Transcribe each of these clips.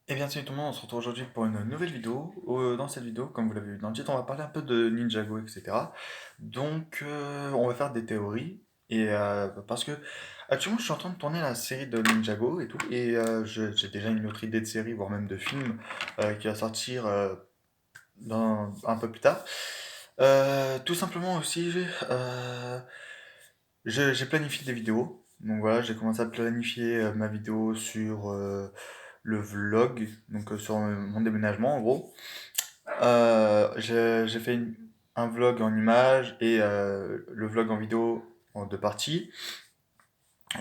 Et bien salut tout le monde, on se retrouve aujourd'hui pour une nouvelle vidéo. Dans cette vidéo, comme vous l'avez vu dans le titre, on va parler un peu de Ninjago, etc. Donc on va faire des théories. Parce que actuellement je suis en train de tourner la série de Ninjago et tout. J'ai déjà une autre idée de série, voire même de film, qui va sortir un peu plus tard. Tout simplement aussi, j'ai planifié des vidéos. Donc voilà, j'ai commencé à planifier ma vidéo sur le vlog, donc sur mon déménagement en gros. J'ai fait un vlog en images et le vlog en vidéo en deux parties.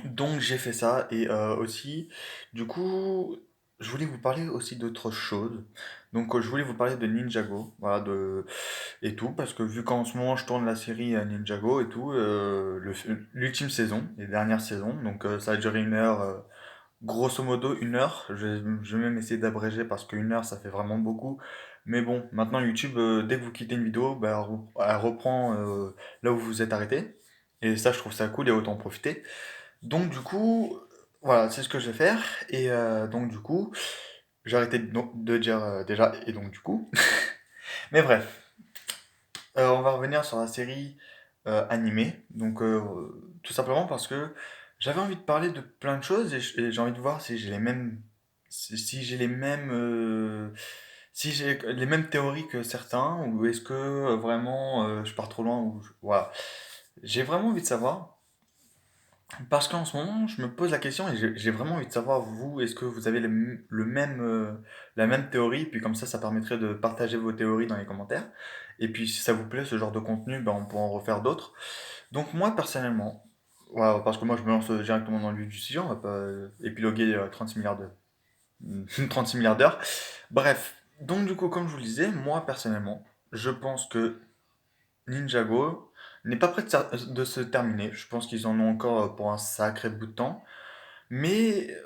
Donc j'ai fait ça et aussi, du coup, je voulais vous parler aussi d'autre chose. Donc je voulais vous parler de Ninjago, voilà, et tout, parce que vu qu'en ce moment je tourne la série Ninjago et tout, l'ultime saison, les dernières saisons, donc ça a duré une heure, grosso modo une heure. Je vais même essayer d'abréger parce qu'une heure ça fait vraiment beaucoup. Mais bon, maintenant YouTube, dès que vous quittez une vidéo, bah, elle reprend là où vous vous êtes arrêté. Et ça, je trouve ça cool et autant en profiter. Donc du coup, voilà, c'est ce que je vais faire. Donc du coup, j'ai arrêté de dire déjà et donc du coup. Mais bref, on va revenir sur la série animée. Donc tout simplement parce que j'avais envie de parler de plein de choses et j'ai envie de voir si j'ai les mêmes, si j'ai les mêmes, si j'ai les mêmes théories que certains ou est-ce que vraiment je pars trop loin voilà. J'ai vraiment envie de savoir. Parce qu'en ce moment, je me pose la question et j'ai vraiment envie de savoir, vous, est-ce que vous avez le même, la même théorie, puis comme ça permettrait de partager vos théories dans les commentaires. Et puis si ça vous plaît, ce genre de contenu, ben, on pourra en refaire d'autres. Donc moi, personnellement, voilà, parce que moi je me lance directement dans le vif du sujet, on va pas épiloguer 36 milliards de, 36 milliards d'heures. Bref, donc du coup, comme je vous le disais, moi, personnellement, je pense que Ninjago n'est pas prêt de se terminer. Je pense qu'ils en ont encore pour un sacré bout de temps. Mais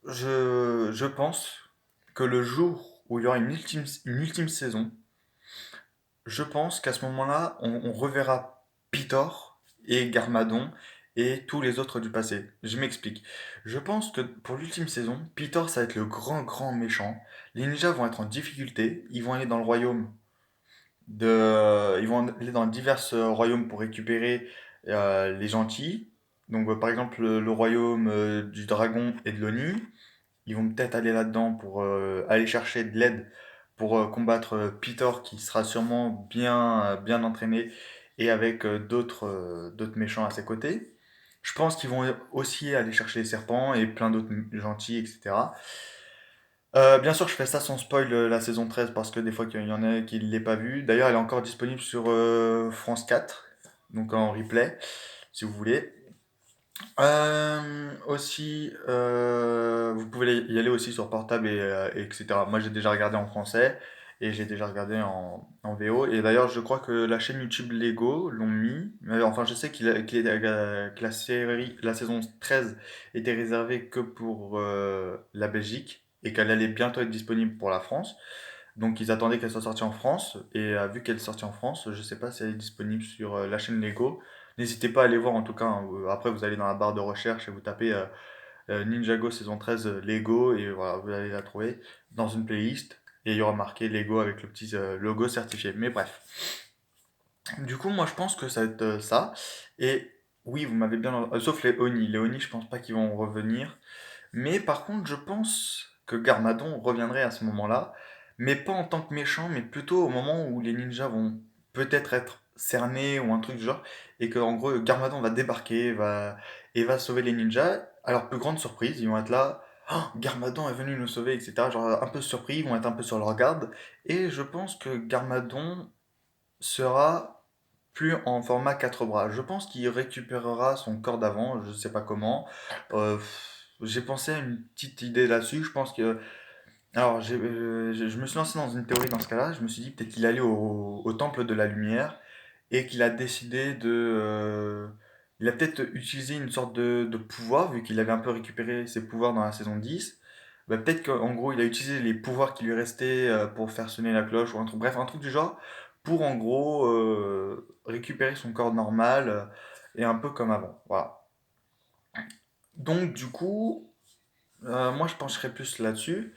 je pense que le jour où il y aura une ultime saison, je pense qu'à ce moment-là, on reverra Pitor et Garmadon et tous les autres du passé. Je m'explique. Je pense que pour l'ultime saison, Pitor, ça va être le grand, grand méchant. Les ninjas vont être en difficulté. Ils vont aller dans le royaume ils vont aller dans divers royaumes pour récupérer les gentils. Donc, par exemple, le royaume du dragon et de l'Oni. Ils vont peut-être aller là-dedans pour aller chercher de l'aide pour combattre Peter qui sera sûrement bien entraîné et avec d'autres méchants à ses côtés. Je pense qu'ils vont aussi aller chercher les serpents et plein d'autres gentils, etc. Bien sûr, je fais ça sans spoil la saison 13 parce que des fois qu'il y en a qui ne l'ont pas vue. D'ailleurs, elle est encore disponible sur France 4, donc en replay, si vous voulez. Aussi, vous pouvez y aller aussi sur portable etc. Moi, j'ai déjà regardé en français et j'ai déjà regardé en VO. Et d'ailleurs, je crois que la chaîne YouTube Lego l'ont mis. Enfin, je sais que la série, la saison 13 était réservée que pour la Belgique et qu'elle allait bientôt être disponible pour la France. Donc, ils attendaient qu'elle soit sortie en France. Et vu qu'elle est sortie en France, je sais pas si elle est disponible sur la chaîne Lego. N'hésitez pas à aller voir en tout cas, hein. Après, vous allez dans la barre de recherche et vous tapez Ninjago saison 13 Lego et voilà, vous allez la trouver dans une playlist. Et il y aura marqué Lego avec le petit logo certifié. Mais bref. Du coup, moi je pense que ça va être ça. Et oui, vous m'avez bien. Sauf les Oni. Les Oni, je pense pas qu'ils vont revenir. Mais par contre, je pense que Garmadon reviendrait à ce moment-là, mais pas en tant que méchant, mais plutôt au moment où les ninjas vont peut-être être cernés ou un truc du genre, et que en gros Garmadon va débarquer, et va sauver les ninjas. Alors, plus grande surprise, ils vont être là, oh, Garmadon est venu nous sauver, etc. Genre un peu surpris, ils vont être un peu sur leur garde, et je pense que Garmadon sera plus en format 4 bras. Je pense qu'il récupérera son corps d'avant, je sais pas comment. J'ai pensé à une petite idée là-dessus. Je pense que. Alors, je me suis lancé dans une théorie dans ce cas-là. Je me suis dit peut-être qu'il allait au temple de la lumière et qu'il a décidé de. Il a peut-être utilisé une sorte de pouvoir, vu qu'il avait un peu récupéré ses pouvoirs dans la saison 10. Bah, peut-être qu'en gros, il a utilisé les pouvoirs qui lui restaient pour faire sonner la cloche ou un truc, bref, un truc du genre, pour en gros récupérer son corps normal et un peu comme avant. Voilà. Donc, du coup, moi je pencherais plus là-dessus.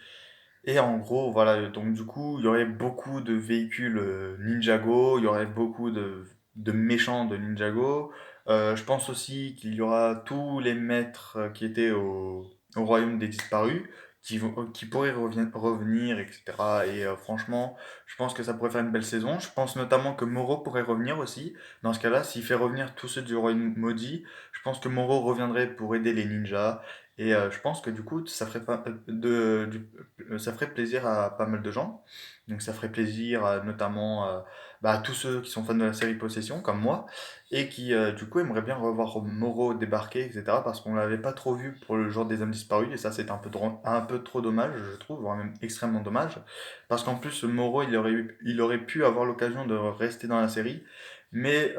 Et en gros, voilà, donc du coup, il y aurait beaucoup de véhicules Ninjago, il y aurait beaucoup de méchants de Ninjago. Je pense aussi qu'il y aura tous les maîtres qui étaient au Royaume des Disparus, qui pourraient revenir, etc. Et franchement, je pense que ça pourrait faire une belle saison. Je pense notamment que Moro pourrait revenir aussi. Dans ce cas-là, s'il fait revenir tous ceux du Royaume maudit, je pense que Moro reviendrait pour aider les ninjas. Et je pense que du coup, ça ferait pas ça ferait plaisir à pas mal de gens. Donc ça ferait plaisir notamment à tous ceux qui sont fans de la série Possession, comme moi, et qui du coup aimeraient bien revoir Moreau débarquer, etc. Parce qu'on l'avait pas trop vu pour le jour des hommes disparus, et ça c'est un peu trop dommage, je trouve, voire même extrêmement dommage. Parce qu'en plus, Moreau, il aurait pu avoir l'occasion de rester dans la série. Mais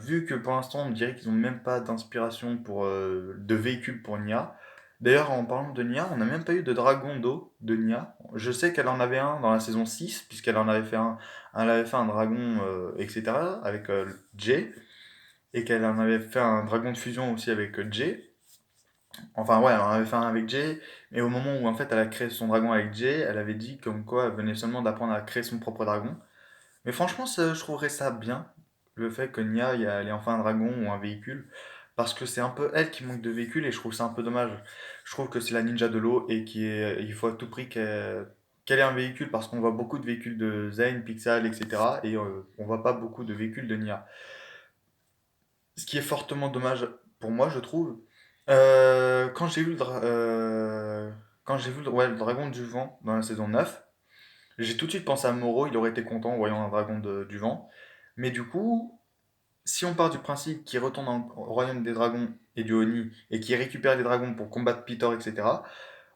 vu que pour l'instant on dirait qu'ils n'ont même pas d'inspiration de véhicule pour Nia. D'ailleurs, en parlant de Nia, on n'a même pas eu de dragon d'eau de Nia. Je sais qu'elle en avait un dans la saison 6 puisqu'elle en avait fait un, elle avait fait un dragon, etc., avec Jay, et qu'elle en avait fait un dragon de fusion aussi avec Jay. Enfin, ouais, elle en avait fait un avec Jay, mais au moment où en fait elle a créé son dragon avec Jay, elle avait dit comme quoi elle venait seulement d'apprendre à créer son propre dragon. Mais franchement, je trouverais ça bien, le fait que Nia elle ait enfin un dragon ou un véhicule, parce que c'est un peu elle qui manque de véhicule et je trouve ça un peu dommage. Je trouve que c'est la ninja de l'eau et il faut à tout prix qu'elle ait un véhicule parce qu'on voit beaucoup de véhicules de Zane, Pixel, etc. Et on voit pas beaucoup de véhicules de Nia. Ce qui est fortement dommage pour moi, je trouve. Quand j'ai vu ouais, le dragon du vent dans la saison 9, j'ai tout de suite pensé à Moro, il aurait été content en voyant un dragon du vent. Mais du coup, si on part du principe qu'il retourne au royaume des dragons et du Oni et qu'il récupère les dragons pour combattre Pitor, etc.,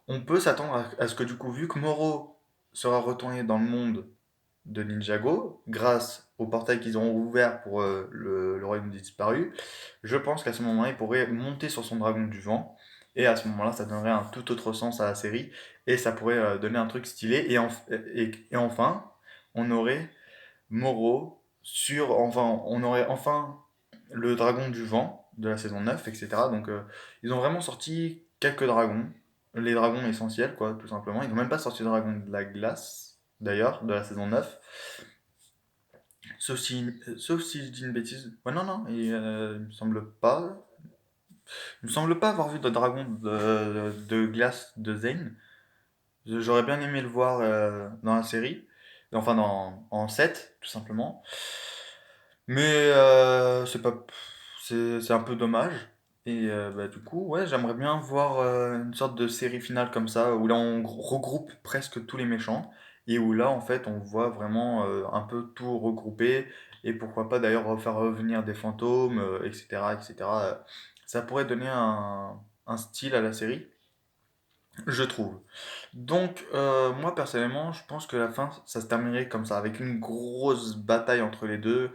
on peut s'attendre à ce que du coup, vu que Moro sera retourné dans le monde de Ninjago, grâce au portail qu'ils auront ouvert pour le royaume des disparus, je pense qu'à ce moment-là, il pourrait monter sur son dragon du vent. Et à ce moment-là, ça donnerait un tout autre sens à la série. Et ça pourrait donner un truc stylé. Et enfin, on aurait Moro enfin, on aurait enfin le dragon du vent de la saison 9, etc. Donc, ils ont vraiment sorti quelques dragons, les dragons essentiels, quoi, tout simplement. Ils n'ont même pas sorti le dragon de la glace, d'ailleurs, de la saison 9. Sauf si je dis une bêtise. Ouais, non, non, il me semble pas. Il me semble pas avoir vu de dragon de glace de Zane. J'aurais bien aimé le voir dans la série. Enfin, en 7 tout simplement. Mais c'est pas, c'est un peu dommage. Et du coup, ouais, j'aimerais bien voir une sorte de série finale comme ça, où là on regroupe presque tous les méchants, et où là en fait on voit vraiment un peu tout regroupé, et pourquoi pas d'ailleurs refaire revenir des fantômes, etc., etc. Ça pourrait donner un style à la série, je trouve. Donc, moi personnellement, je pense que la fin, ça se terminerait comme ça, avec une grosse bataille entre les deux.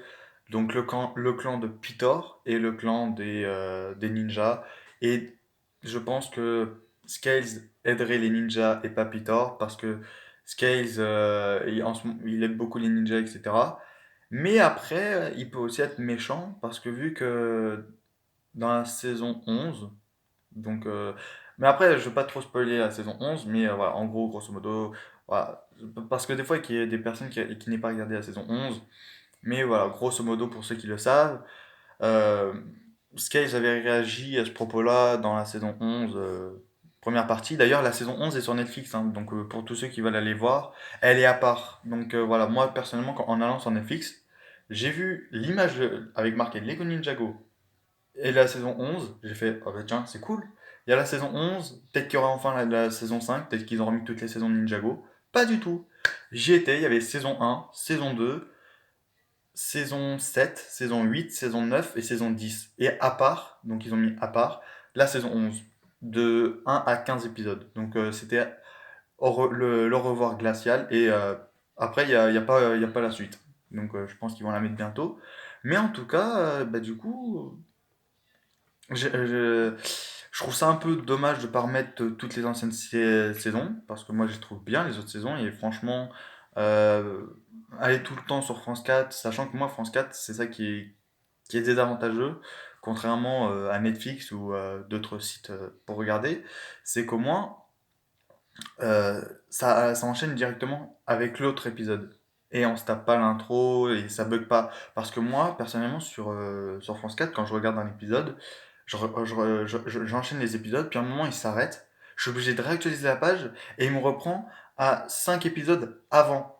Donc, le clan de Pitor et le clan des ninjas. Et je pense que Scales aiderait les ninjas et pas Pitor, parce que Scales, il aide beaucoup les ninjas, etc. Mais après, il peut aussi être méchant, parce que vu que dans la saison 11, donc, mais après, je veux pas trop spoiler la saison 11, mais voilà, en gros, grosso modo, voilà. Parce que des fois, il y a des personnes qui n'aient pas regardé la saison 11, mais voilà, grosso modo, pour ceux qui le savent, euh, Scales avait réagi à ce propos-là dans la saison 11, première partie. D'ailleurs, la saison 11 est sur Netflix, hein, donc pour tous ceux qui veulent aller voir, elle est à part. Donc voilà, moi personnellement, en allant sur Netflix, j'ai vu l'image avec marqué Lego Ninjago et la saison 11, j'ai fait, oh bah tiens, c'est cool. Il y a la saison 11, peut-être qu'il y aura enfin la saison 5, peut-être qu'ils auront mis toutes les saisons de Ninjago. Pas du tout. J'y étais, il y avait saison 1, saison 2, saison 7, saison 8, saison 9 et saison 10. Et à part, donc ils ont mis à part, la saison 11, de 1 à 15 épisodes. Donc c'était le revoir glacial, et après, il y a pas la suite. Donc je pense qu'ils vont la mettre bientôt. Mais en tout cas, du coup, je, je trouve ça un peu dommage de ne pas remettre toutes les anciennes saisons, parce que moi je les trouve bien les autres saisons, et franchement, euh, aller tout le temps sur France 4, sachant que moi France 4, c'est ça qui est désavantageux, contrairement à Netflix ou d'autres sites pour regarder, c'est qu'au moins, ça enchaîne directement avec l'autre épisode. Et on se tape pas l'intro et ça bug pas. Parce que moi, personnellement, sur France 4, quand je regarde un épisode, j'enchaîne les épisodes, puis à un moment, il s'arrête. Je suis obligé de réactualiser la page et il me reprend à 5 épisodes avant.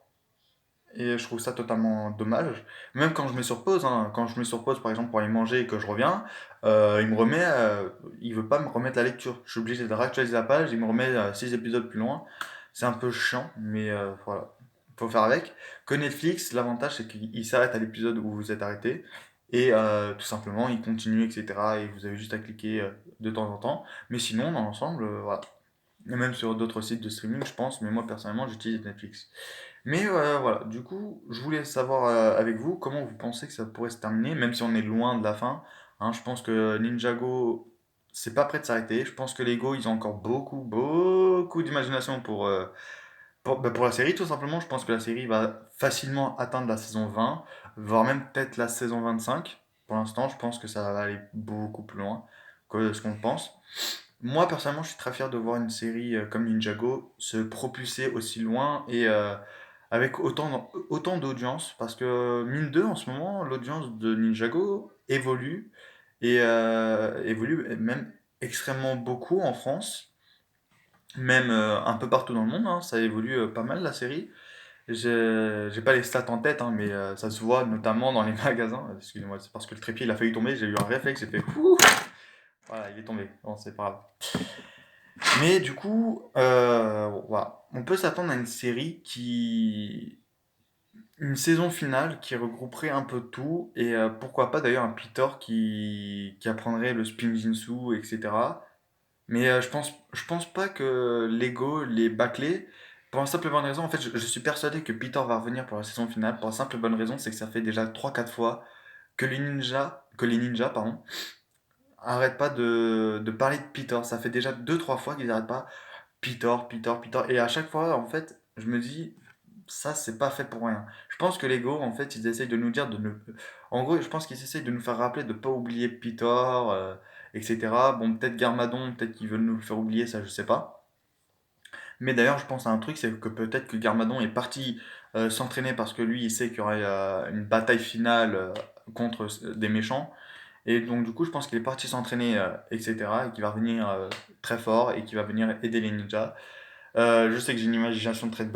Et je trouve ça totalement dommage. Même quand je mets sur pause, hein, quand je mets sur pause par exemple pour aller manger et que je reviens, il veut pas me remettre la lecture. Je suis obligé de réactualiser la page, il me remet 6 épisodes plus loin. C'est un peu chiant, mais voilà, faut faire avec. Que Netflix, l'avantage c'est qu'il s'arrête à l'épisode où vous êtes arrêté. Et tout simplement, il continue, etc. Et vous avez juste à cliquer de temps en temps. Mais sinon, dans l'ensemble, voilà. Et même sur d'autres sites de streaming, je pense, mais moi personnellement, j'utilise Netflix. Mais voilà, du coup, je voulais savoir avec vous comment vous pensez que ça pourrait se terminer, même si on est loin de la fin. Hein, je pense que Ninjago, c'est pas prêt de s'arrêter. Je pense que Lego, ils ont encore beaucoup d'imagination pour la série, tout simplement. Je pense que la série va facilement atteindre la saison 20, voire même peut-être la saison 25. Pour l'instant, je pense que ça va aller beaucoup plus loin que ce qu'on pense. Moi, personnellement, je suis très fier de voir une série comme Ninjago se propulser aussi loin et avec autant d'audience, parce que mine de, en ce moment, l'audience de Ninjago évolue et évolue même extrêmement beaucoup en France, même un peu partout dans le monde, hein, ça évolue pas mal la série. J'ai pas les stats en tête, hein, mais ça se voit notamment dans les magasins. Excusez-moi, c'est parce que le trépied il a failli tomber, j'ai eu un réflexe, j'ai fait ouh, voilà, il est tombé. Bon, c'est pas grave. Mais du coup, voilà. On peut s'attendre à une série une saison finale qui regrouperait un peu tout, et pourquoi pas d'ailleurs un Peter qui apprendrait le spin Jinsu, etc. Mais je pense pas que Lego les bâclé, pour la simple et bonne raison, en fait, je suis persuadé que Peter va revenir pour la saison finale, pour la simple et bonne raison, c'est que ça fait déjà 3 4 fois que les ninjas, pardon, arrêtent pas de parler de Peter. Ça fait déjà 2 3 fois qu'ils arrêtent pas Peter. Et à chaque fois, en fait, je me dis, ça, c'est pas fait pour rien. Je pense que Lego, en fait, ils essayent de nous dire de ne. En gros, je pense qu'ils essayent de nous faire rappeler de pas oublier Peter, etc. Bon, peut-être Garmadon, peut-être qu'ils veulent nous le faire oublier, ça, je sais pas. Mais d'ailleurs, je pense à un truc, c'est que peut-être que Garmadon est parti s'entraîner parce que lui, il sait qu'il y aurait une bataille finale contre des méchants. Et donc, du coup, je pense qu'il est parti s'entraîner, etc. Et qu'il va revenir très fort et qu'il va venir aider les ninjas. Je sais que j'ai une imagination très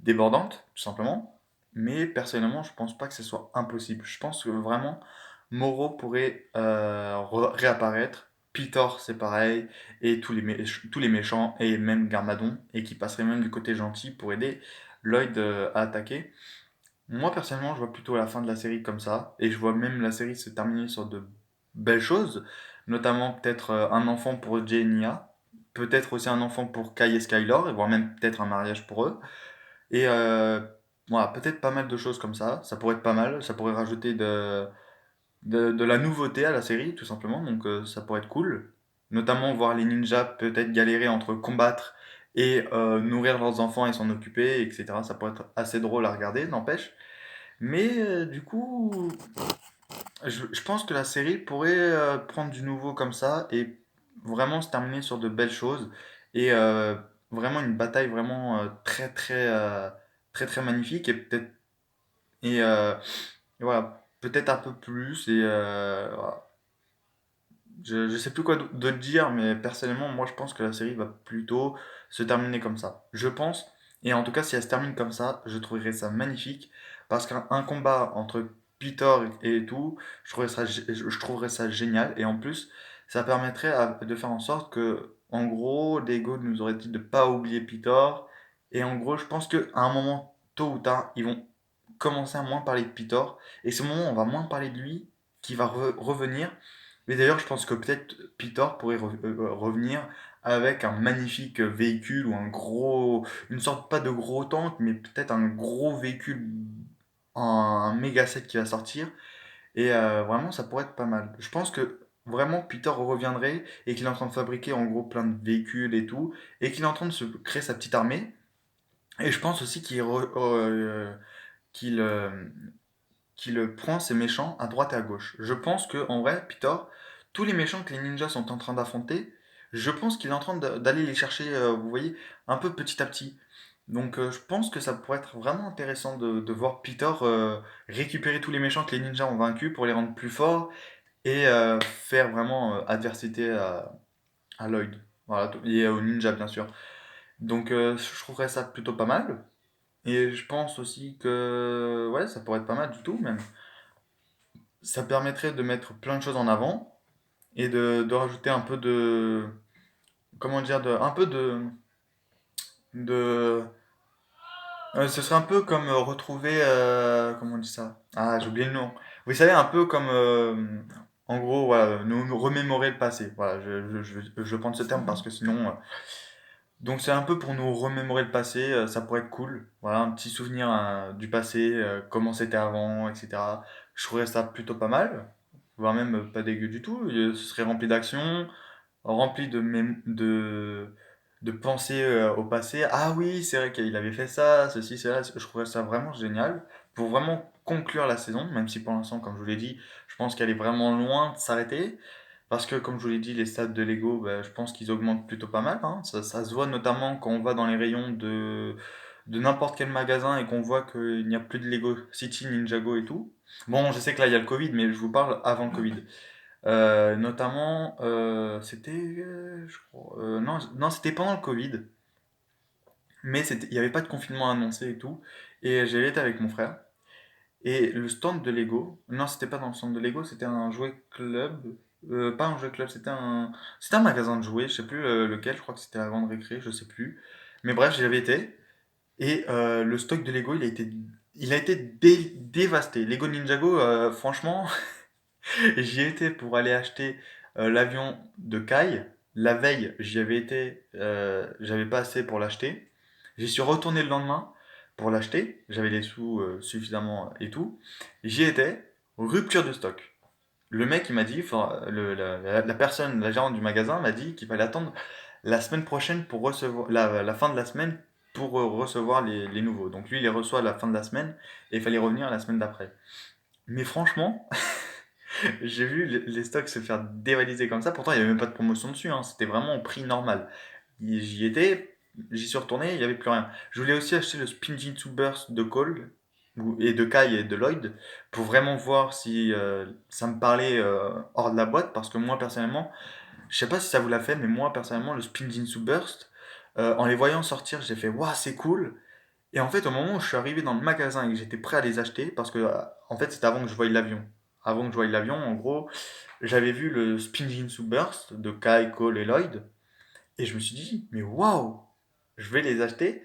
débordante, tout simplement. Mais personnellement, je pense pas que ce soit impossible. Je pense que vraiment, Moro pourrait réapparaître. Peter, c'est pareil. Et tous les méchants, et même Garmadon, et qui passerait même du côté gentil pour aider Lloyd à attaquer. Moi, personnellement, je vois plutôt la fin de la série comme ça. Et je vois même la série se terminer sur de belles choses. Notamment peut-être un enfant pour Jay et Nia. Peut-être aussi un enfant pour Kai et Skylar. Et voire même peut-être un mariage pour eux. Et voilà, peut-être pas mal de choses comme ça. Ça pourrait être pas mal. Ça pourrait rajouter de la nouveauté à la série, tout simplement. Donc ça pourrait être cool. Notamment voir les ninjas peut-être galérer entre combattre et nourrir leurs enfants et s'en occuper, etc. Ça pourrait être assez drôle à regarder, n'empêche. Mais du coup, je pense que la série pourrait prendre du nouveau comme ça et vraiment se terminer sur de belles choses et vraiment une bataille vraiment très magnifique et peut-être et, euh, et voilà, peut-être un peu plus et voilà. Je sais plus quoi de dire, mais personnellement, moi je pense que la série va plutôt se terminer comme ça. Je pense, et en tout cas, si elle se termine comme ça, je trouverais ça magnifique, parce qu'un combat entre Peter et tout, je trouverais ça génial, et en plus, ça permettrait de faire en sorte que, en gros, Lego nous aurait dit de pas oublier Peter, et en gros, je pense qu'à un moment, tôt ou tard, ils vont commencer à moins parler de Peter, et ce moment, on va moins parler de lui, qui va revenir. Mais d'ailleurs, je pense que peut-être Peter pourrait revenir avec un magnifique véhicule ou une sorte pas de gros tank, mais peut-être un gros véhicule, un méga set qui va sortir. Et vraiment, ça pourrait être pas mal. Je pense que vraiment Peter reviendrait et qu'il est en train de fabriquer en gros plein de véhicules et tout, et qu'il est en train de se créer sa petite armée. Et je pense aussi qu'il prend ses méchants à droite et à gauche. Je pense que en vrai, Peter, tous les méchants que les ninjas sont en train d'affronter, Je pense qu'il est en train d'aller les chercher, vous voyez, un peu petit à petit. Donc je pense que ça pourrait être vraiment intéressant de voir Peter récupérer tous les méchants que les ninjas ont vaincus pour les rendre plus forts et faire vraiment adversité à Lloyd. Voilà, et aux ninjas bien sûr. Donc je trouverais ça plutôt pas mal. Et je pense aussi que ouais, ça pourrait être pas mal du tout même. Ça permettrait de mettre plein de choses en avant et de rajouter un peu de comment dire un peu de ce serait un peu comme retrouver comment on dit ça? Ah, j'ai oublié le nom. Vous savez un peu comme en gros voilà, nous remémorer le passé. Voilà, je prends ce terme parce que sinon donc c'est un peu pour nous remémorer le passé, ça pourrait être cool. Voilà, un petit souvenir du passé, comment c'était avant, etc. Je trouverais ça plutôt pas mal, voire même pas dégueu du tout. Ce serait rempli d'action, rempli de pensées au passé. Ah oui, c'est vrai qu'il avait fait ça, ceci, cela. Je trouverais ça vraiment génial pour vraiment conclure la saison, même si pour l'instant, comme je vous l'ai dit, je pense qu'elle est vraiment loin de s'arrêter. Parce que, comme je vous l'ai dit, les stats de Lego, bah, je pense qu'ils augmentent plutôt pas mal, hein. Ça se voit notamment quand on va dans les rayons de n'importe quel magasin et qu'on voit qu'il n'y a plus de Lego City, Ninjago et tout. Bon, je sais que là, il y a le Covid, mais je vous parle avant le Covid. Notamment, c'était, je crois, non, non, c'était pendant le Covid, mais il n'y avait pas de confinement annoncé et tout. Et j'avais été avec mon frère. Et le stand de Lego, non, c'était pas dans le stand de Lego, c'était un jouet club. Pas un jouet club, c'était un magasin de jouets, je sais plus lequel, je crois que c'était la Grande Récré, je sais plus. Mais bref, j'y avais été. Et le stock de Lego, il a été dévasté. Lego Ninjago, franchement, j'y étais pour aller acheter l'avion de Kai. La veille, j'y avais été, j'avais pas assez pour l'acheter. J'y suis retourné le lendemain pour l'acheter. J'avais les sous suffisamment et tout. J'y étais, rupture de stock. Le mec, il m'a dit, enfin, la personne, la gérante du magasin m'a dit qu'il fallait attendre la semaine prochaine pour recevoir, la fin de la semaine pour recevoir les nouveaux. Donc lui, il les reçoit à la fin de la semaine et il fallait revenir la semaine d'après. Mais franchement, j'ai vu les stocks se faire dévaliser comme ça. Pourtant, il n'y avait même pas de promotion dessus, hein. C'était vraiment au prix normal. J'y étais, j'y suis retourné, il n'y avait plus rien. Je voulais aussi acheter le Spinjitzu Burst de Cole, et de Kai et de Lloyd, pour vraiment voir si ça me parlait hors de la boîte. Parce que moi, personnellement, je sais pas si ça vous l'a fait, mais moi, personnellement, le Spinjitzu Burst, en les voyant sortir, j'ai fait, waouh, c'est cool. Et en fait, au moment où je suis arrivé dans le magasin et que j'étais prêt à les acheter, parce que en fait, c'était avant que je voie l'avion. Avant que je voie l'avion, en gros, j'avais vu le Spin Jinsu Burst de Kai, Cole et Lloyd, et je me suis dit, mais waouh, je vais les acheter.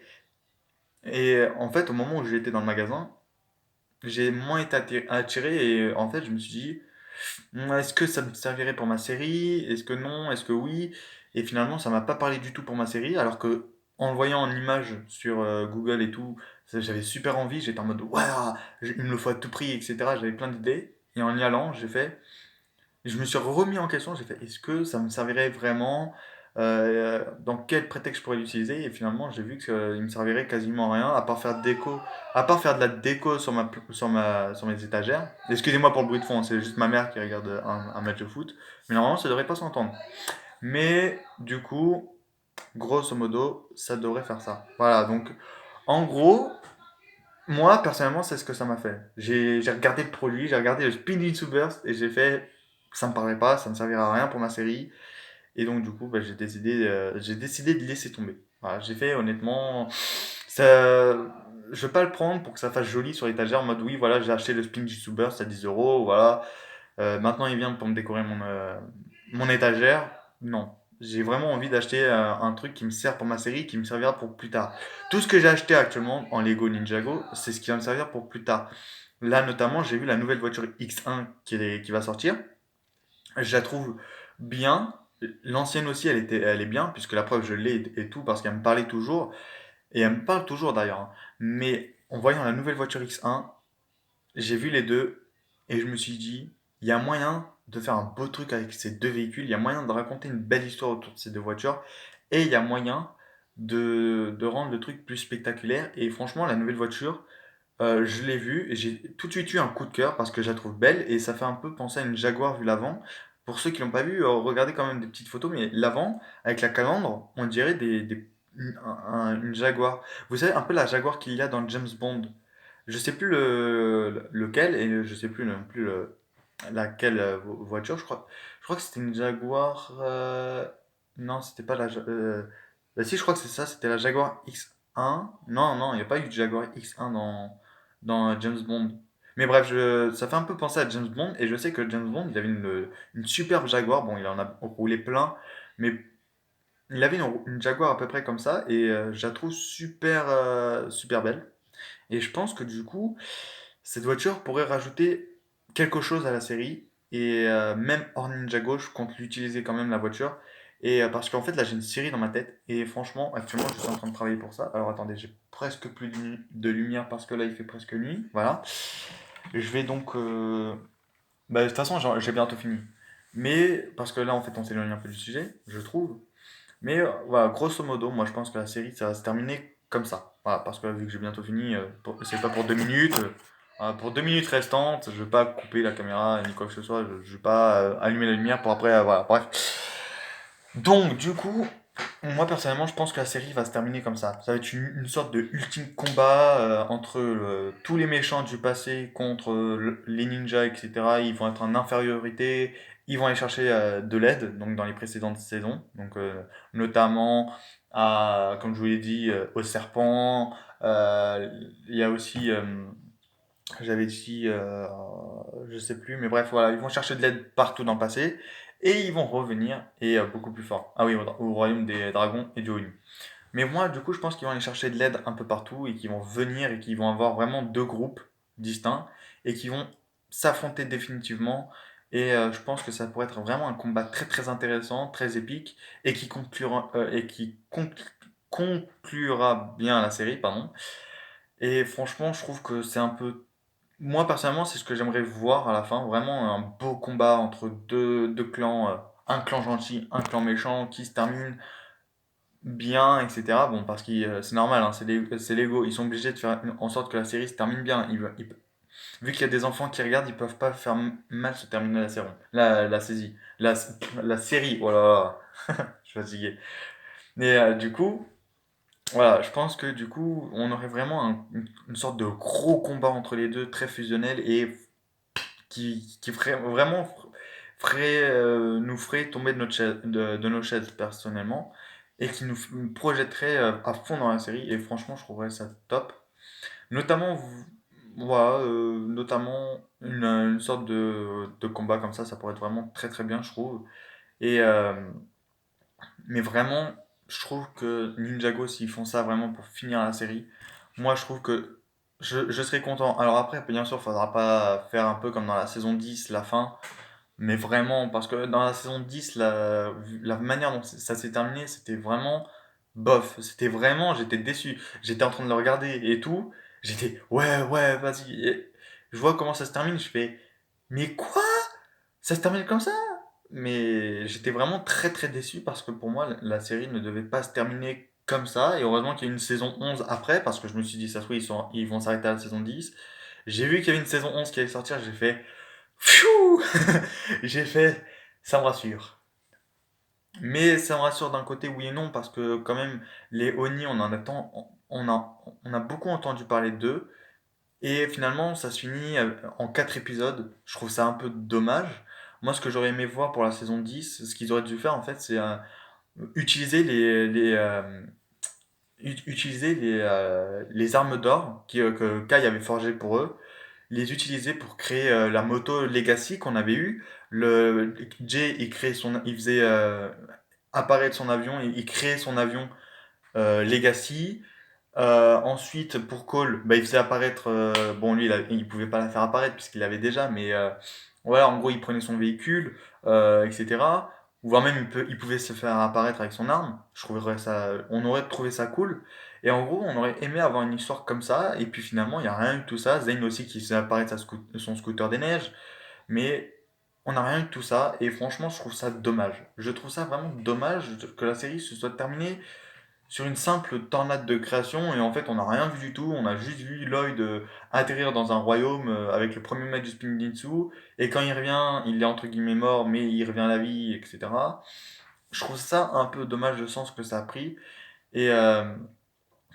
Et en fait, au moment où j'étais dans le magasin, j'ai moins été attiré, et en fait, je me suis dit, est-ce que ça me servirait pour ma série? Est-ce que non? Est-ce que oui? Et finalement, ça m'a pas parlé du tout pour ma série, alors que en le voyant en image sur Google et tout, j'avais super envie, j'étais en mode, waouh, il me le faut à tout prix, etc. J'avais plein d'idées, et en y allant, je me suis remis en question, j'ai fait, est-ce que ça me servirait vraiment? Dans quel prétexte je pourrais l'utiliser? Et finalement, j'ai vu qu'il me servirait quasiment à rien, à part faire de la déco sur mes étagères. Excusez-moi pour le bruit de fond, c'est juste ma mère qui regarde un match de foot. Mais normalement, ça devrait pas s'entendre. Mais du coup, grosso modo, ça devrait faire ça. Voilà, donc en gros, moi personnellement, c'est ce que ça m'a fait. J'ai regardé le produit, j'ai regardé le Spin to Burst et j'ai fait, ça me parlait pas, ça ne servira à rien pour ma série. Et donc du coup, bah, j'ai décidé de laisser tomber. Voilà, j'ai fait honnêtement, ça, je vais pas le prendre pour que ça fasse joli sur l'étagère en mode oui, voilà, j'ai acheté le Spin Jitsu Burst à 10 euros, voilà. Maintenant il vient pour me décorer mon étagère. Non. J'ai vraiment envie d'acheter un truc qui me sert pour ma série, qui me servira pour plus tard. Tout ce que j'ai acheté actuellement en Lego Ninjago, c'est ce qui va me servir pour plus tard. Là notamment, j'ai vu la nouvelle voiture X1 qui va sortir. Je la trouve bien. L'ancienne aussi, elle est bien, puisque la preuve, je l'ai et tout, parce qu'elle me parlait toujours. Et elle me parle toujours d'ailleurs, hein. Mais en voyant la nouvelle voiture X1, j'ai vu les deux et je me suis dit, il y a moyen de faire un beau truc avec ces deux véhicules, il y a moyen de raconter une belle histoire autour de ces deux voitures et il y a moyen de rendre le truc plus spectaculaire. Et franchement, la nouvelle voiture, je l'ai vue et j'ai tout de suite eu un coup de cœur parce que je la trouve belle et ça fait un peu penser à une Jaguar vu l'avant. pour ceux qui l'ont pas vu, regardez quand même des petites photos, mais l'avant, avec la calandre, on dirait une Jaguar. Vous savez, un peu la Jaguar qu'il y a dans James Bond. Je sais plus lequel, et je sais plus non plus laquelle voiture, je crois que c'était une Jaguar. Non, c'était pas bah si, je crois que c'est ça, c'était la Jaguar X1. Non, non, il n'y a pas eu de Jaguar X1 dans James Bond. Mais bref, ça fait un peu penser à James Bond, et je sais que James Bond, il avait une superbe Jaguar. Bon, il en a roulé plein, mais il avait une Jaguar à peu près comme ça, et je la trouve super belle. Et je pense que du coup, cette voiture pourrait rajouter quelque chose à la série. Et même hors Ninjago, je compte l'utiliser quand même la voiture. Et parce qu'en fait, là, j'ai une série dans ma tête. Et franchement, actuellement, je suis en train de travailler pour ça. Alors attendez, j'ai presque plus de lumière parce que là, il fait presque nuit. Voilà. Je vais donc. Bah, de toute façon, j'ai bientôt fini. Mais parce que là, en fait, on s'éloigne un peu du sujet, je trouve. Mais voilà, grosso modo, moi, je pense que la série, ça va se terminer comme ça. Voilà, parce que vu que j'ai bientôt fini, c'est pas pour 2 minutes. Voilà, pour 2 minutes restantes, je vais pas couper la caméra ni quoi que ce soit. Je vais pas allumer la lumière pour après. Voilà, bref. Donc, du coup, moi personnellement, je pense que la série va se terminer comme ça. Ça va être une sorte de ultime combat entre tous les méchants du passé contre les ninjas, etc. Ils vont être en infériorité. Ils vont aller chercher de l'aide, donc dans les précédentes saisons. Donc, notamment, comme je vous l'ai dit, au serpent. Il y a aussi, j'avais dit, je sais plus, mais bref, voilà, ils vont chercher de l'aide partout dans le passé. Et ils vont revenir et beaucoup plus fort. Ah oui, au royaume des dragons et du Onu. Mais moi, du coup, je pense qu'ils vont aller chercher de l'aide un peu partout et qu'ils vont venir et qu'ils vont avoir vraiment deux groupes distincts et qui vont s'affronter définitivement. Et je pense que ça pourrait être vraiment un combat très très intéressant, très épique et conclura bien la série, pardon. Et franchement, je trouve que c'est un peu. Moi, personnellement, c'est ce que j'aimerais voir à la fin. Vraiment un beau combat entre deux clans, un clan gentil, un clan méchant, qui se termine bien, etc. Bon, parce que c'est normal, hein, c'est Lego. Ils sont obligés de faire en sorte que la série se termine bien. Vu qu'il y a des enfants qui regardent, ils peuvent pas faire mal se terminer la série. La saisie. La série, oh là là, je suis fatigué. Mais du coup, voilà, je pense que du coup, on aurait vraiment une sorte de gros combat entre les deux, très fusionnel et qui ferait vraiment nous ferait tomber de nos chaises personnellement et qui nous projetterait à fond dans la série. Et franchement, je trouverais ça top. Notamment, voilà, notamment une sorte de combat comme ça pourrait être vraiment très très bien, je trouve. Et, mais vraiment, je trouve que Ninjago, s'ils font ça vraiment pour finir la série, moi je trouve que je serais content. Alors après, bien sûr, il faudra pas faire un peu comme dans la saison 10 la fin, mais vraiment, parce que dans la saison 10 la manière dont ça s'est terminé, c'était vraiment bof. C'était vraiment, j'étais déçu. J'étais en train de le regarder et tout. J'étais, ouais, ouais, vas-y. Et je vois comment ça se termine, je fais, mais quoi? Ça se termine comme ça? Mais j'étais vraiment très très déçu parce que pour moi, la série ne devait pas se terminer comme ça. Et heureusement qu'il y a une saison 11 après, parce que je me suis dit, ça se trouve, ils vont s'arrêter à la saison 10. J'ai vu qu'il y avait une saison 11 qui allait sortir, j'ai fait, pfiou! J'ai fait, ça me rassure. Mais ça me rassure d'un côté, oui et non, parce que quand même, les Oni, on a beaucoup entendu parler d'eux. Et finalement, ça se finit en 4 épisodes. Je trouve ça un peu dommage. Moi, ce que j'aurais aimé voir pour la saison 10, ce qu'ils auraient dû faire, en fait, c'est utiliser les armes d'or que Kai avait forgées pour eux, les utiliser pour créer la moto Legacy qu'on avait eue. Jay, il faisait apparaître son avion, il créait son avion Legacy. Ensuite, pour Cole, bah, il faisait apparaître. Bon, lui, il pouvait pas la faire apparaître puisqu'il l'avait déjà, mais voilà, en gros, il prenait son véhicule, etc. Ou voire même, il pouvait se faire apparaître avec son arme. On aurait trouvé ça cool. Et en gros, on aurait aimé avoir une histoire comme ça. Et puis finalement, il n'y a rien de tout ça. Zane aussi qui faisait apparaître son scooter des neiges. Mais on n'a rien de tout ça. Et franchement, je trouve ça dommage. Je trouve ça vraiment dommage que la série se soit terminée sur une simple tornade de création et en fait on n'a rien vu du tout, on a juste vu Lloyd atterrir dans un royaume avec le premier match du Spin Jinzu et quand il revient, il est entre guillemets mort mais il revient à la vie, etc. Je trouve ça un peu dommage le sens que ça a pris et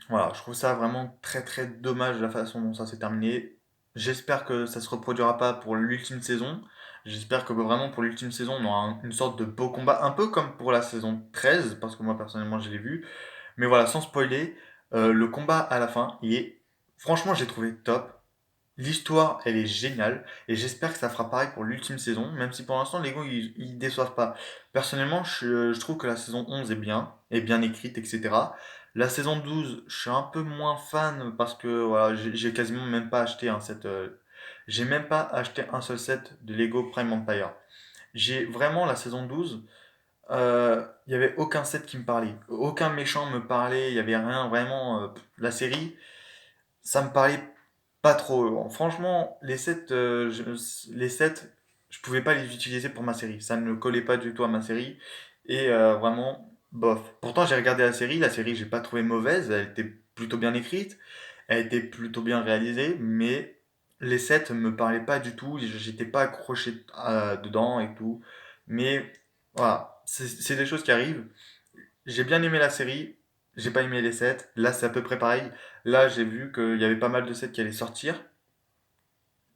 voilà, je trouve ça vraiment très très dommage la façon dont ça s'est terminé. J'espère que ça se reproduira pas pour l'ultime saison. J'espère que vraiment pour l'ultime saison on aura une sorte de beau combat, un peu comme pour la saison 13 parce que moi personnellement je l'ai vu. Mais voilà, sans spoiler, le combat à la fin, il est... Franchement, j'ai trouvé top. L'histoire, elle est géniale. Et j'espère que ça fera pareil pour l'ultime saison, même si pour l'instant, les gars, ils déçoivent pas. Personnellement, je trouve que la saison 11 est bien écrite, etc. La saison 12, je suis un peu moins fan parce que voilà, j'ai quasiment même pas acheté un set. J'ai même pas acheté un seul set de Lego Prime Empire. J'ai vraiment la saison 12. Il y avait aucun set qui me parlait, aucun méchant me parlait, il y avait rien vraiment. La série, ça me parlait pas trop. Franchement, les sets, je pouvais pas les utiliser pour ma série. Ça ne collait pas du tout à ma série et vraiment bof. Pourtant, j'ai regardé la série, j'ai pas trouvé mauvaise, elle était plutôt bien écrite, elle était plutôt bien réalisée, mais les sets me parlaient pas du tout. J'étais pas accroché dedans et tout. Mais voilà, c'est des choses qui arrivent. J'ai bien aimé la série, j'ai pas aimé les sets. Là, c'est à peu près pareil. Là, j'ai vu qu'il y avait pas mal de sets qui allaient sortir.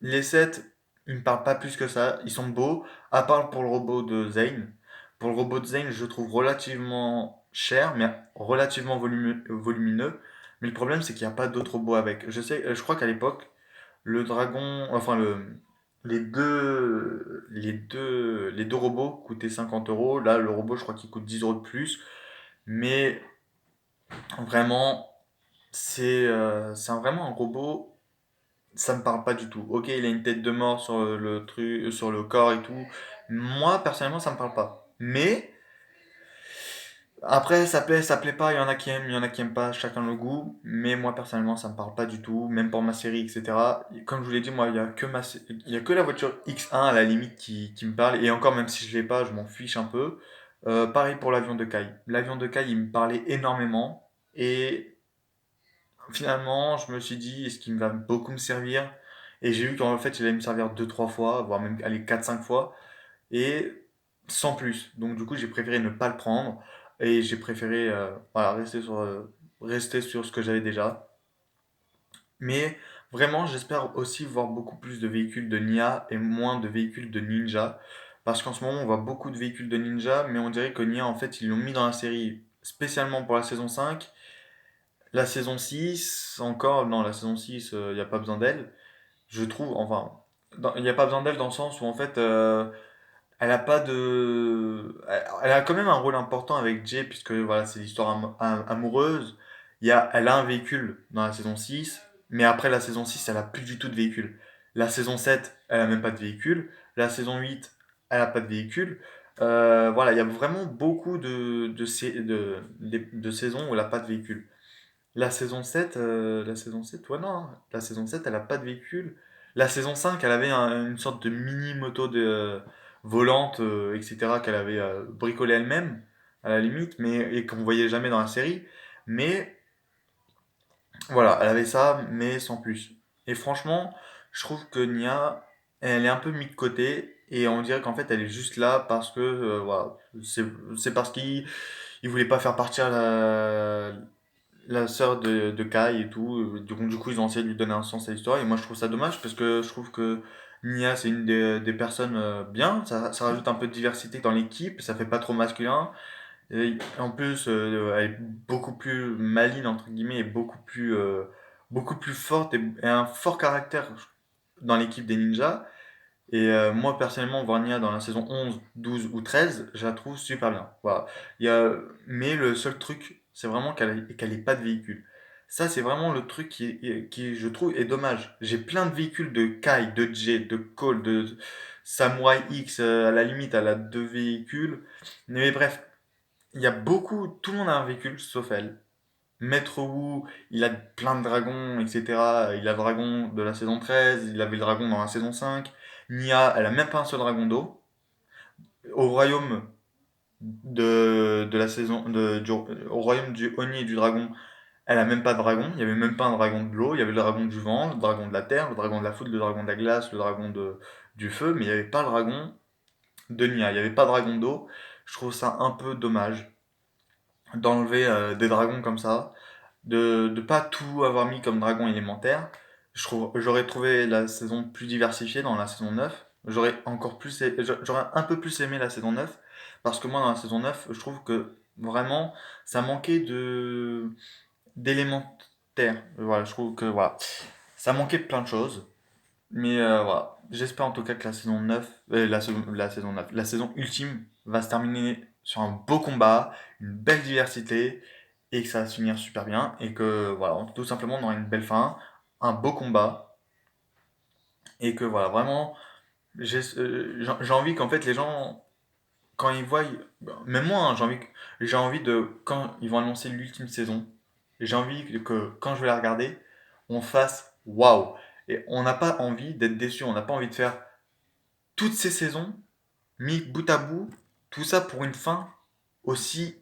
Les sets, ils me parlent pas plus que ça. Ils sont beaux, à part pour le robot de Zane. Pour le robot de Zane, je le trouve relativement cher, mais relativement volumineux. Mais le problème, c'est qu'il n'y a pas d'autres robots avec. Je crois qu'à l'époque, le dragon, les deux robots coûtaient 50 euros. Là, le robot, je crois qu'il coûte 10 euros de plus. Mais vraiment, vraiment un robot, ça me parle pas du tout. Ok, il a une tête de mort sur le truc, sur le corps et tout. Moi, personnellement, ça me parle pas. Mais après, ça plaît pas. Il y en a qui aiment, il y en a qui aiment pas. Chacun le goût. Mais moi, personnellement, ça me parle pas du tout. Même pour ma série, etc. Comme je vous l'ai dit, moi, il y a que la voiture X1 à la limite qui me parle. Et encore, même si je l'ai pas, je m'en fiche un peu. Pareil pour l'avion de Kai. L'avion de Kai, il me parlait énormément. Et finalement, je me suis dit, est-ce qu'il va beaucoup me servir? Et j'ai vu qu'en fait, il allait me servir deux trois fois, voire même aller quatre cinq fois, et sans plus. Donc du coup, j'ai préféré ne pas le prendre, et j'ai préféré voilà, rester sur ce que j'avais déjà. Mais vraiment, j'espère aussi voir beaucoup plus de véhicules de Nia et moins de véhicules de Ninja. Parce qu'en ce moment, on voit beaucoup de véhicules de Ninja, mais on dirait que Nia, en fait, ils l'ont mis dans la série spécialement pour la saison 5. La saison 6 encore, non, la saison 6 il n'y a pas besoin d'elle, je trouve, enfin, il n'y a pas besoin d'elle dans le sens où en fait, elle a pas de... Elle a quand même un rôle important avec Jay, puisque voilà, c'est l'histoire amoureuse. Elle a un véhicule dans la saison 6 mais après la saison 6 elle a plus du tout de véhicule. La saison 7 elle a même pas de véhicule. La saison 8 elle a pas de véhicule. Voilà, il y a vraiment beaucoup de saisons où elle a pas de véhicule. La saison 7 ouais, non, hein. La saison 7 elle a pas de véhicule. La saison 5 elle avait une sorte de mini moto volante, etc., qu'elle avait bricolée elle-même, à la limite, et qu'on voyait jamais dans la série. Mais voilà, elle avait ça, mais sans plus. Et franchement, je trouve que Nia, elle est un peu mise de côté, et on dirait qu'en fait, elle est juste là parce que, voilà, c'est parce qu'il voulait pas faire partir la sœur de Kai et tout. Du coup, ils ont essayé de lui donner un sens à l'histoire. Et moi, je trouve ça dommage parce que je trouve que Nia, c'est une des personnes bien. Ça rajoute un peu de diversité dans l'équipe. Ça fait pas trop masculin. Et en plus, elle est beaucoup plus maligne, entre guillemets, et beaucoup plus forte et un fort caractère dans l'équipe des ninjas. Et moi, personnellement, voir Nia dans la saison 11 12 ou 13 je la trouve super bien. Voilà. Il y a... Mais le seul truc, c'est vraiment qu'elle ait pas de véhicule. Ça, c'est vraiment le truc je trouve, est dommage. J'ai plein de véhicules de Kai, de Jay, de Cole, de Samurai X, à la limite, elle a deux véhicules. Mais bref, il y a beaucoup, tout le monde a un véhicule, sauf elle. Maître Wu, il a plein de dragons, etc. Il a le dragon de la saison 13 il avait le dragon dans la saison 5. Nia, elle a même pas un seul dragon d'eau. Au royaume, de la saison au royaume du Oni et du dragon, elle a même pas de dragon. Il y avait même pas un dragon de l'eau. Il y avait le dragon du vent, le dragon de la terre, le dragon de la foudre, le dragon de la glace, le dragon du feu, mais il n'y avait pas le dragon de Nia. Il n'y avait pas de dragon d'eau. Je trouve ça un peu dommage d'enlever des dragons comme ça, de pas tout avoir mis comme dragon élémentaire. J'aurais trouvé la saison plus diversifiée dans la saison 9. J'aurais un peu plus aimé la saison 9 parce que moi dans la saison 9, je trouve que vraiment ça manquait de d'élémentaire. Voilà, je trouve que voilà, ça manquait de plein de choses. Mais voilà, j'espère en tout cas que la saison 9, la saison 9, la saison ultime va se terminer sur un beau combat, une belle diversité, et que ça va se finir super bien, et que voilà, tout simplement on aura une belle fin, un beau combat, et que voilà, vraiment, j'ai envie qu'en fait les gens, quand ils voient, même moi, hein, j'ai envie de, quand ils vont annoncer l'ultime saison, j'ai envie que quand je vais la regarder, on fasse waouh! Et on n'a pas envie d'être déçu, on n'a pas envie de faire toutes ces saisons, mis bout à bout, tout ça pour une fin aussi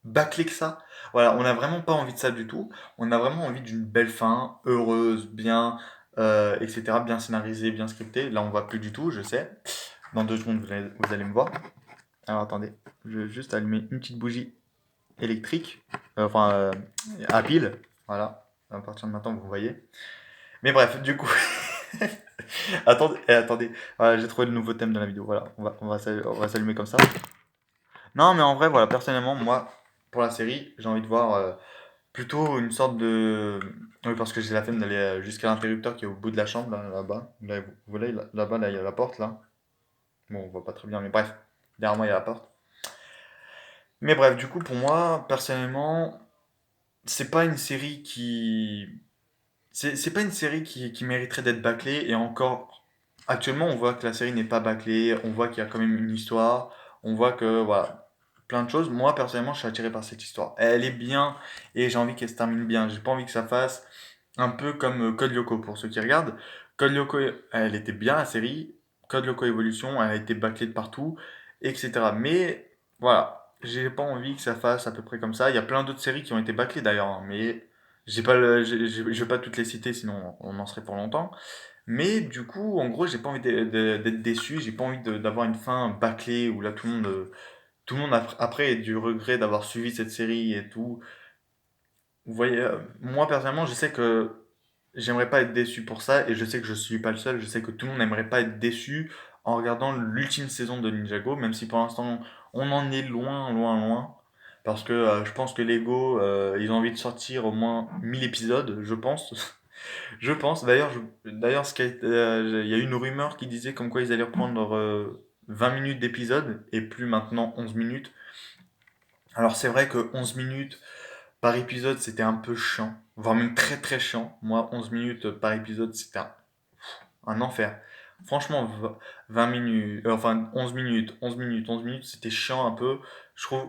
bâclée que ça. Voilà, on n'a vraiment pas envie de ça du tout. On a vraiment envie d'une belle fin, heureuse, bien, etc., bien scénarisée, bien scriptée. Là, on voit plus du tout, je sais. Dans 2 secondes, vous allez me voir. Alors, attendez, je vais juste allumer une petite bougie électrique, enfin, à pile. Voilà, à partir de maintenant, vous voyez. Mais bref, du coup, attendez. Voilà, j'ai trouvé le nouveau thème de la vidéo. Voilà, on va s'allumer comme ça. Non, mais en vrai, voilà, personnellement, moi, pour la série, j'ai envie de voir plutôt une sorte de. Oui, parce que j'ai la flemme d'aller jusqu'à l'interrupteur qui est au bout de la chambre, là-bas. Là, vous voyez, là-bas, là, il y a la porte, là. Bon, on voit pas très bien, mais bref, derrière moi, il y a la porte. Mais bref, du coup, pour moi, personnellement, c'est pas une série qui. C'est pas une série qui mériterait d'être bâclée, et encore, actuellement, on voit que la série n'est pas bâclée, on voit qu'il y a quand même une histoire, on voit que, voilà, plein de choses. Moi, personnellement, je suis attiré par cette histoire. Elle est bien, et j'ai envie qu'elle se termine bien. J'ai pas envie que ça fasse un peu comme Code Lyoko, pour ceux qui regardent. Code Lyoko, elle était bien, la série. Code Lyoko Evolution, elle a été bâclée de partout, etc. Mais, voilà, j'ai pas envie que ça fasse à peu près comme ça. Il y a plein d'autres séries qui ont été bâclées d'ailleurs, hein, mais je vais pas toutes les citer, sinon on en serait pour longtemps. Mais du coup, en gros, j'ai pas envie d'être déçu, j'ai pas envie d'avoir une fin bâclée où là tout le monde après a du regret d'avoir suivi cette série et tout. Vous voyez, moi personnellement, je sais que j'aimerais pas être déçu pour ça, et je sais que je suis pas le seul, je sais que tout le monde n'aimerait pas être déçu en regardant l'ultime saison de Ninjago, même si pour l'instant on en est loin, loin, loin. Parce que je pense que Lego, ils ont envie de sortir au moins 1000 épisodes, je pense. Je pense. D'ailleurs, il y a eu une rumeur qui disait comme quoi ils allaient reprendre 20 minutes d'épisode et plus maintenant 11 minutes. Alors c'est vrai que 11 minutes par épisode, c'était un peu chiant, voire même très très chiant. Moi, 11 minutes par épisode, c'était un enfer. Franchement, 20 minutes, enfin 11 minutes, 11 minutes, 11 minutes, c'était chiant un peu. Je trouve